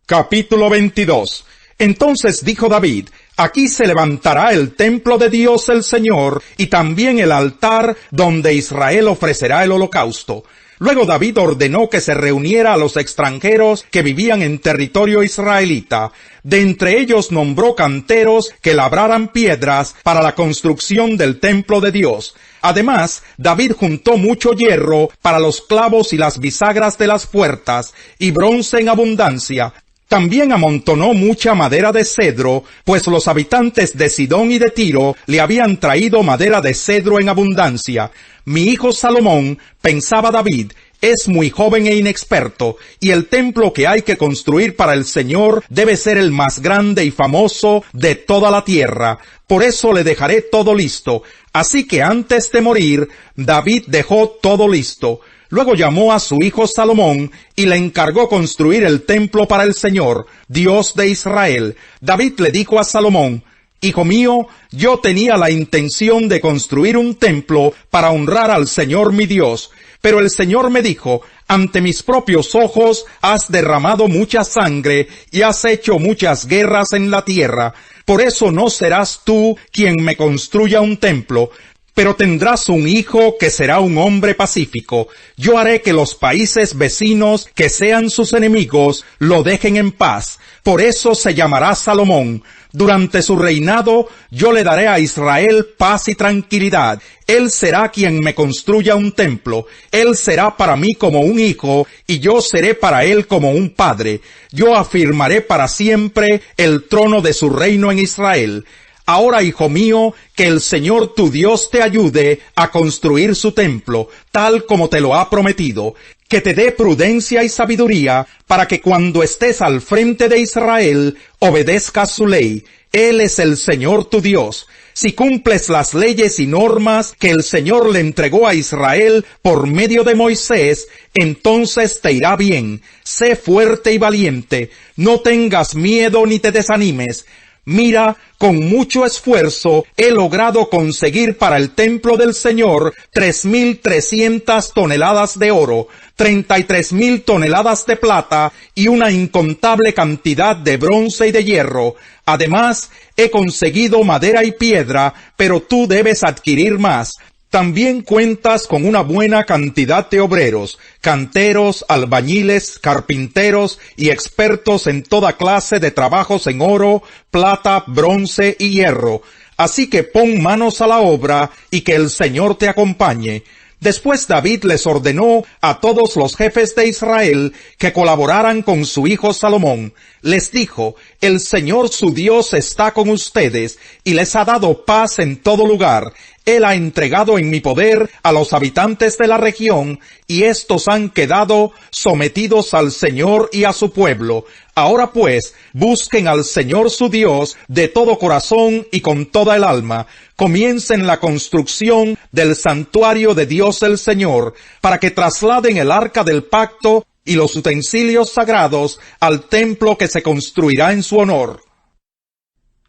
Capítulo 22. Entonces dijo David: Aquí se levantará el templo de Dios el Señor, y también el altar donde Israel ofrecerá el holocausto. Luego David ordenó que se reuniera a los extranjeros que vivían en territorio israelita. De entre ellos nombró canteros que labraran piedras para la construcción del templo de Dios. Además, David juntó mucho hierro para los clavos y las bisagras de las puertas, y bronce en abundancia. También amontonó mucha madera de cedro, pues los habitantes de Sidón y de Tiro le habían traído madera de cedro en abundancia. Mi hijo Salomón, pensaba David, es muy joven e inexperto, y el templo que hay que construir para el Señor debe ser el más grande y famoso de toda la tierra. Por eso le dejaré todo listo. Así que antes de morir, David dejó todo listo. Luego llamó a su hijo Salomón y le encargó construir el templo para el Señor, Dios de Israel. David le dijo a Salomón: Hijo mío, yo tenía la intención de construir un templo para honrar al Señor mi Dios. Pero el Señor me dijo: Ante mis propios ojos has derramado mucha sangre y has hecho muchas guerras en la tierra. Por eso no serás tú quien me construya un templo, pero tendrás un hijo que será un hombre pacífico. Yo haré que los países vecinos, que sean sus enemigos, lo dejen en paz. Por eso se llamará Salomón. Durante su reinado, yo le daré a Israel paz y tranquilidad. Él será quien me construya un templo. Él será para mí como un hijo, y yo seré para él como un padre. Yo afirmaré para siempre el trono de su reino en Israel. Ahora, hijo mío, que el Señor tu Dios te ayude a construir su templo, tal como te lo ha prometido, que te dé prudencia y sabiduría, para que cuando estés al frente de Israel, obedezcas su ley. Él es el Señor tu Dios. Si cumples las leyes y normas que el Señor le entregó a Israel por medio de Moisés, entonces te irá bien. Sé fuerte y valiente, no tengas miedo ni te desanimes. Mira, con mucho esfuerzo he logrado conseguir para el templo del Señor 3,300 toneladas de oro, 33,000 toneladas de plata y una incontable cantidad de bronce y de hierro. Además, he conseguido madera y piedra, pero tú debes adquirir más. También cuentas con una buena cantidad de obreros, canteros, albañiles, carpinteros y expertos en toda clase de trabajos en oro, plata, bronce y hierro. Así que pon manos a la obra y que el Señor te acompañe. Después David les ordenó a todos los jefes de Israel que colaboraran con su hijo Salomón. Les dijo: El Señor su Dios está con ustedes y les ha dado paz en todo lugar. Él ha entregado en mi poder a los habitantes de la región, y éstos han quedado sometidos al Señor y a su pueblo. Ahora pues, busquen al Señor su Dios de todo corazón y con toda el alma. Comiencen la construcción del santuario de Dios el Señor, para que trasladen el arca del pacto y los utensilios sagrados al templo que se construirá en su honor.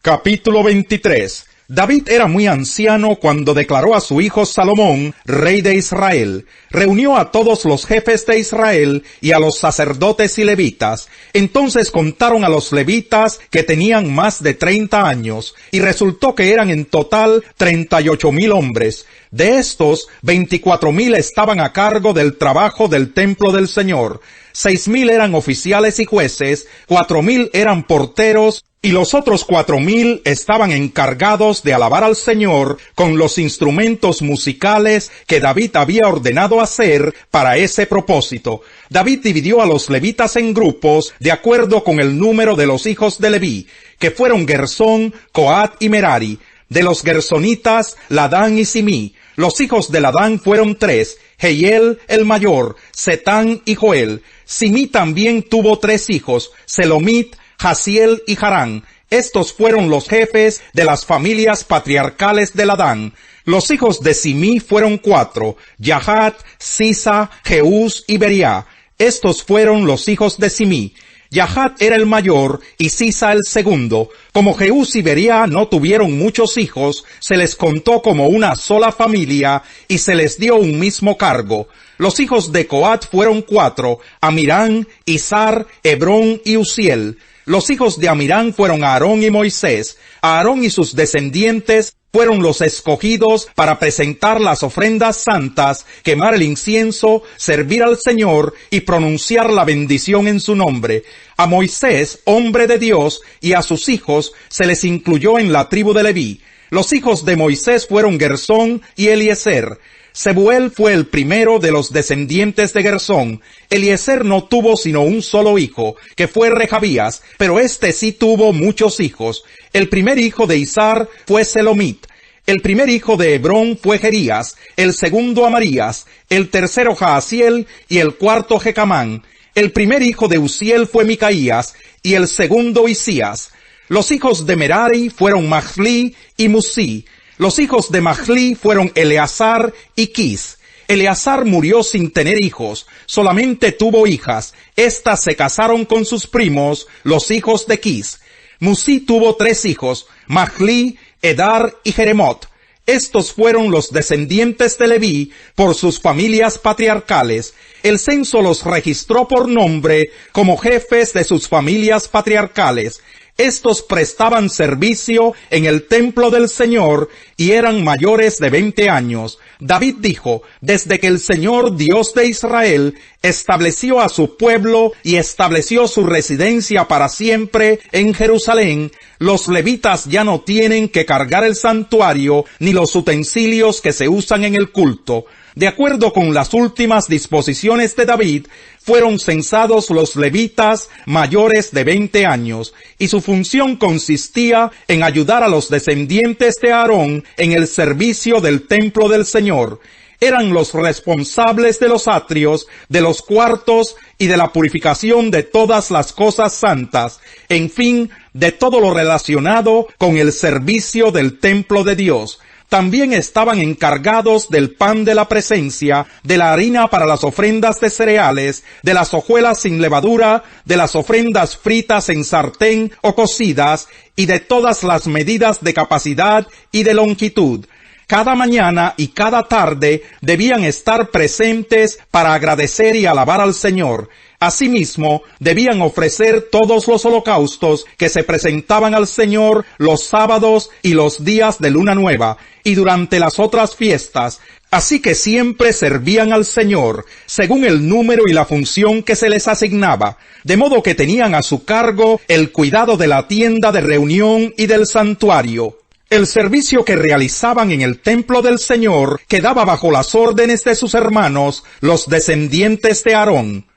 Capítulo 23. David era muy anciano cuando declaró a su hijo Salomón rey de Israel. Reunió a todos los jefes de Israel y a los sacerdotes y levitas. Entonces contaron a los levitas, que tenían más de 30 años, y resultó que eran en total 38,000 hombres. De estos, 24,000 estaban a cargo del trabajo del templo del Señor. 6,000 eran oficiales y jueces, 4,000 eran porteros, y los otros 4,000 estaban encargados de alabar al Señor con los instrumentos musicales que David había ordenado hacer para ese propósito. David dividió a los levitas en grupos de acuerdo con el número de los hijos de Leví, que fueron Gersón, Coat y Merari. De los gersonitas, Ladán y Simí. Los hijos de Ladán fueron 3, Jehiel el mayor, Setán y Joel. Simí también tuvo 3 hijos, Selomit, Jaziel y Harán. Estos fueron los jefes de las familias patriarcales de Ladán. Los hijos de Simí fueron 4, Yahat, Sisa, Jeús y Beriá. Estos fueron los hijos de Simí. Yahat era el mayor y Sisa el segundo. Como Jeús y Beriá no tuvieron muchos hijos, se les contó como una sola familia y se les dio un mismo cargo. Los hijos de Coat fueron 4, Amirán, Izhar, Hebrón y Uziel. Los hijos de Amirán fueron Aarón y Moisés. Aarón y sus descendientes fueron los escogidos para presentar las ofrendas santas, quemar el incienso, servir al Señor y pronunciar la bendición en su nombre. A Moisés, hombre de Dios, y a sus hijos se les incluyó en la tribu de Leví. Los hijos de Moisés fueron Gersón y Eliezer. Sebuel fue el primero de los descendientes de Gersón. Eliezer no tuvo sino un solo hijo, que fue Rechabías, pero este sí tuvo muchos hijos. El primer hijo de Izhar fue Selomit. El primer hijo de Hebrón fue Jerías, el segundo Amarías, el tercero Jaasiel y el cuarto Jecamán. El primer hijo de Uziel fue Micaías y el segundo Isías. Los hijos de Merari fueron Mahli y Musi. Los hijos de Mahli fueron Eleazar y Quis. Eleazar murió sin tener hijos, solamente tuvo hijas. Estas se casaron con sus primos, los hijos de Quis. Musi tuvo 3 hijos, Mahli, Edar y Jeremot. Estos fueron los descendientes de Leví por sus familias patriarcales. El censo los registró por nombre como jefes de sus familias patriarcales. Estos prestaban servicio en el templo del Señor y eran mayores de 20 años. David dijo, desde que el Señor Dios de Israel estableció a su pueblo y estableció su residencia para siempre en Jerusalén, los levitas ya no tienen que cargar el santuario ni los utensilios que se usan en el culto. De acuerdo con las últimas disposiciones de David, fueron censados los levitas mayores de 20 años, y su función consistía en ayudar a los descendientes de Aarón en el servicio del templo del Señor. Eran los responsables de los atrios, de los cuartos y de la purificación de todas las cosas santas, en fin, de todo lo relacionado con el servicio del templo de Dios. También estaban encargados del pan de la presencia, de la harina para las ofrendas de cereales, de las hojuelas sin levadura, de las ofrendas fritas en sartén o cocidas, y de todas las medidas de capacidad y de longitud. Cada mañana y cada tarde debían estar presentes para agradecer y alabar al Señor. Asimismo, debían ofrecer todos los holocaustos que se presentaban al Señor los sábados y los días de luna nueva, y durante las otras fiestas. Así que siempre servían al Señor, según el número y la función que se les asignaba, de modo que tenían a su cargo el cuidado de la tienda de reunión y del santuario. El servicio que realizaban en el templo del Señor quedaba bajo las órdenes de sus hermanos, los descendientes de Aarón.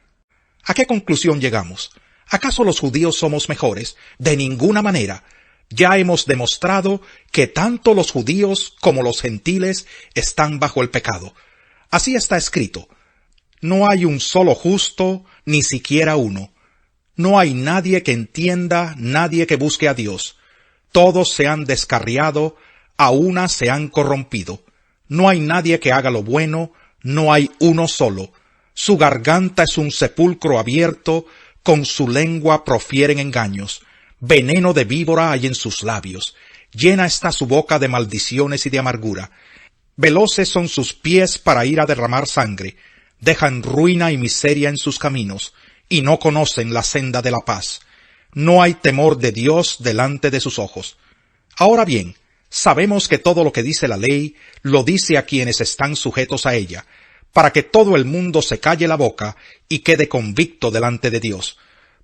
¿A qué conclusión llegamos? ¿Acaso los judíos somos mejores? De ninguna manera. Ya hemos demostrado que tanto los judíos como los gentiles están bajo el pecado. Así está escrito. No hay un solo justo, ni siquiera uno. No hay nadie que entienda, nadie que busque a Dios. Todos se han descarriado, a una se han corrompido. No hay nadie que haga lo bueno, no hay uno solo. Su garganta es un sepulcro abierto, con su lengua profieren engaños. Veneno de víbora hay en sus labios. Llena está su boca de maldiciones y de amargura. Veloces son sus pies para ir a derramar sangre. Dejan ruina y miseria en sus caminos, y no conocen la senda de la paz. No hay temor de Dios delante de sus ojos. Ahora bien, sabemos que todo lo que dice la ley, lo dice a quienes están sujetos a ella, para que todo el mundo se calle la boca y quede convicto delante de Dios.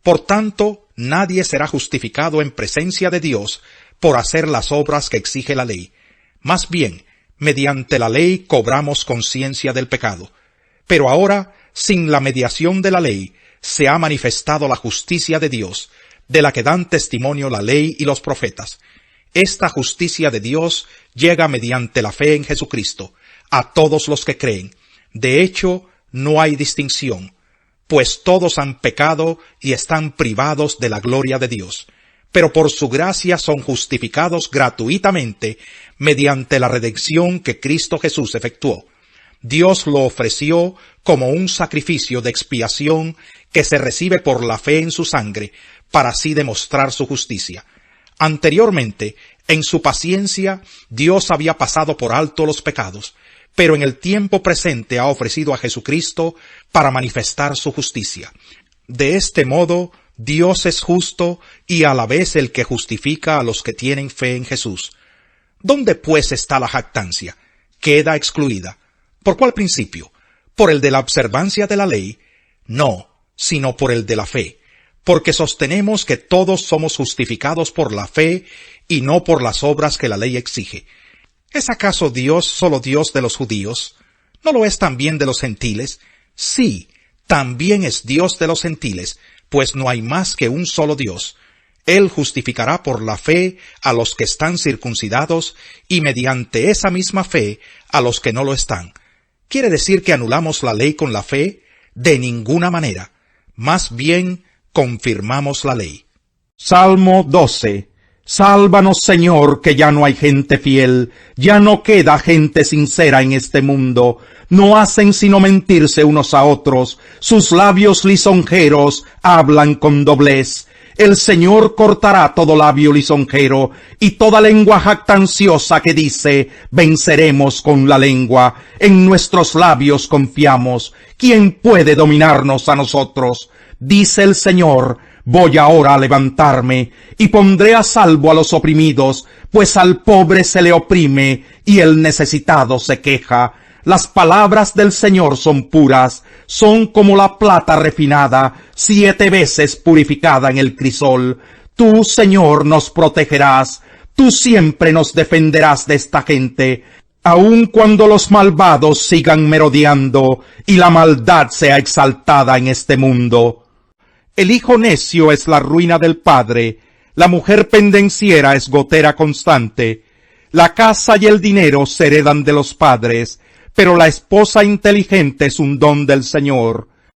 Por tanto, nadie será justificado en presencia de Dios por hacer las obras que exige la ley. Más bien, mediante la ley cobramos conciencia del pecado. Pero ahora, sin la mediación de la ley, se ha manifestado la justicia de Dios, de la que dan testimonio la ley y los profetas. Esta justicia de Dios llega mediante la fe en Jesucristo, a todos los que creen. De hecho, no hay distinción, pues todos han pecado y están privados de la gloria de Dios. Pero por su gracia son justificados gratuitamente mediante la redención que Cristo Jesús efectuó. Dios lo ofreció como un sacrificio de expiación que se recibe por la fe en su sangre, para así demostrar su justicia. Anteriormente, en su paciencia, Dios había pasado por alto los pecados, pero en el tiempo presente ha ofrecido a Jesucristo para manifestar su justicia. De este modo, Dios es justo y a la vez el que justifica a los que tienen fe en Jesús. ¿Dónde pues está la jactancia? Queda excluida. ¿Por cuál principio? ¿Por el de la observancia de la ley? No, sino por el de la fe, porque sostenemos que todos somos justificados por la fe y no por las obras que la ley exige. ¿Es acaso Dios solo Dios de los judíos? ¿No lo es también de los gentiles? Sí, también es Dios de los gentiles, pues no hay más que un solo Dios. Él justificará por la fe a los que están circuncidados y mediante esa misma fe a los que no lo están. ¿Quiere decir que anulamos la ley con la fe? De ninguna manera. Más bien, confirmamos la ley. Salmo 12. Sálvanos, Señor, que ya no hay gente fiel, ya no queda gente sincera en este mundo. No hacen sino mentirse unos a otros, sus labios lisonjeros hablan con doblez. El Señor cortará todo labio lisonjero y toda lengua jactanciosa que dice, venceremos con la lengua. En nuestros labios confiamos. ¿Quién puede dominarnos a nosotros? Dice el Señor, voy ahora a levantarme y pondré a salvo a los oprimidos, pues al pobre se le oprime y el necesitado se queja. Las palabras del Señor son puras, son como la plata refinada, 7 veces purificada en el crisol. Tú, Señor, nos protegerás, tú siempre nos defenderás de esta gente, aun cuando los malvados sigan merodeando y la maldad sea exaltada en este mundo. El hijo necio es la ruina del padre, la mujer pendenciera es gotera constante. La casa y el dinero se heredan de los padres, pero la esposa inteligente es un don del Señor.